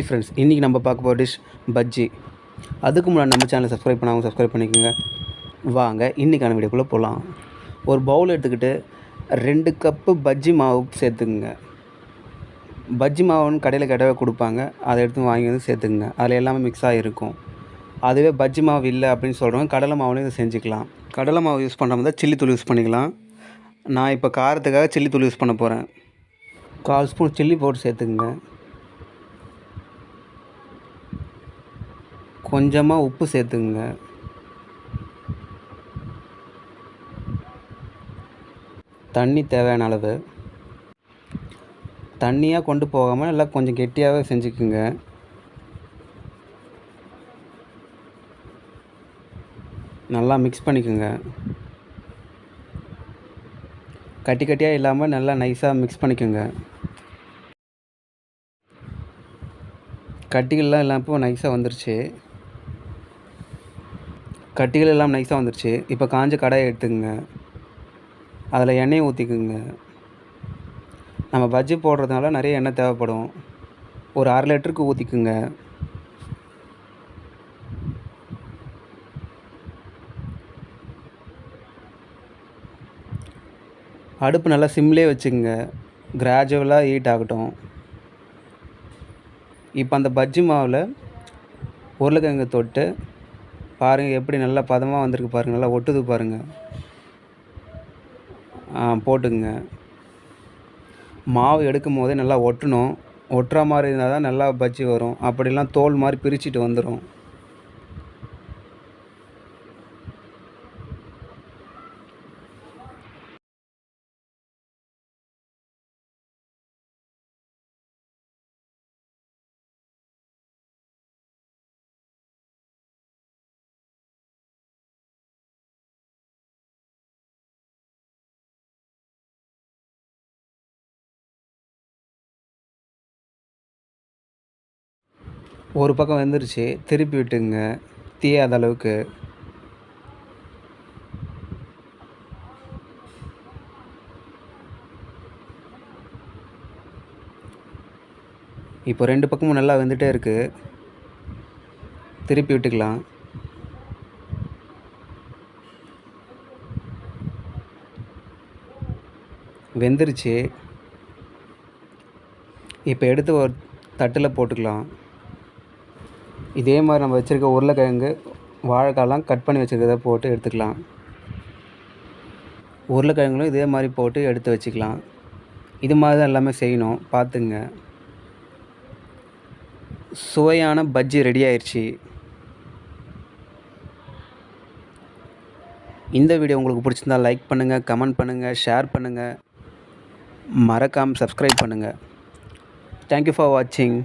Friends, இன்றைக்கி நம்ம பார்க்க போகிற டிஷ் பஜ்ஜி. அதுக்கு முன்னாடி நம்ம சேனலை சப்ஸ்கிரைப் பண்ணாமல் சப்ஸ்கிரைப் பண்ணிக்கோங்க. வாங்க இன்றைக்கான வீடியோக்குள்ளே போகலாம். ஒரு பவுல் எடுத்துக்கிட்டு 2 கப்பு பஜ்ஜி மாவு சேர்த்துக்குங்க. பஜ்ஜி மாவுன்னு கடையில் கேட்டாவே கொடுப்பாங்க. அதை எடுத்து வாங்கி வந்து சேர்த்துக்குங்க. அதில் எல்லாமே மிக்ஸ் ஆகிருக்கும். அதுவே பஜ்ஜி மாவு இல்லை அப்படின்னு சொல்கிறவங்க கடலை மாவுலையும் இதை செஞ்சுக்கலாம். கடலை மாவு யூஸ் பண்ணுற மாதிரி சில்லி தூள் யூஸ் பண்ணிக்கலாம். நான் இப்போ காரத்துக்காக சில்லி தூள் யூஸ் பண்ண போகிறேன். 1/4 ஸ்பூன் சில்லி பவுடர் சேர்த்துக்குங்க. கொஞ்சமாக உப்பு சேர்த்துக்குங்க. தண்ணி தேவையான அளவு. தண்ணியாக கொண்டு போகாமல் நல்லா கொஞ்சம் கெட்டியாகவே செஞ்சுக்குங்க. நல்லா மிக்ஸ் பண்ணிக்கோங்க. கட்டி கட்டியாக இல்லாமல் நல்லா நைஸாக மிக்ஸ் பண்ணிக்கோங்க. கட்டிகள்லாம் இல்லாமல் நைஸாக வந்துருச்சு. கட்டிகள் எல்லாம் நைஸாக வந்துருச்சு. இப்போ காஞ்ச கடாயை எடுத்துக்கோங்க. அதில் எண்ணெயை ஊற்றிக்குங்க. நம்ம பஜ்ஜி போடுறதுனால நிறைய எண்ணெய் தேவைப்படும். ஒரு 1/2 லிட்டருக்கு ஊற்றிக்குங்க. அடுப்பு நல்லா சிம்லேயே வச்சுக்கோங்க. கிராஜுவலாக ஹீட் ஆகட்டும். இப்போ அந்த பஜ்ஜி மாவில் உருளைக்கிழங்கு தொட்டு பாருங்கள், எப்படி நல்லா பதமாக வந்திருக்கு பாருங்கள். நல்லா ஒட்டுது பாருங்கள். போட்டுக்குங்க. மாவு எடுக்கும் போதே நல்லா ஒட்டணும். ஒட்டுற மாதிரி இருந்தால் தான் நல்லா பஜ்ஜி வரும். அப்படிலாம் தோல் மாதிரி பிரிச்சுட்டு வந்துடும். ஒரு பக்கம் வெந்துருச்சு. திருப்பி விட்டுங்க, தீயாத அளவுக்கு. இப்போ 2 பக்கமும் நல்லா வெந்துகிட்டே இருக்குது. திருப்பி விட்டுக்கலாம். வெந்துருச்சு. இப்போ எடுத்து ஒரு தட்டில் போட்டுக்கலாம். இதே மாதிரி நம்ம வச்சுருக்க உருளைக்கிழங்கு, வாழைக்காயெல்லாம் கட் பண்ணி வச்சுருக்கிறத போட்டு எடுத்துக்கலாம். உருளைக்கிழங்குகளும் இதே மாதிரி போட்டு எடுத்து வச்சுக்கலாம். இது மாதிரி தான் எல்லாமே செய்யணும், பார்த்துங்க. சுவையான பஜ்ஜி ரெடி ஆயிடுச்சு. இந்த வீடியோ உங்களுக்கு பிடிச்சிருந்தால் லைக் பண்ணுங்கள், கமெண்ட் பண்ணுங்கள், ஷேர் பண்ணுங்கள். மறக்காமல் சப்ஸ்கிரைப் பண்ணுங்கள். தேங்க்யூ ஃபார் வாட்சிங்.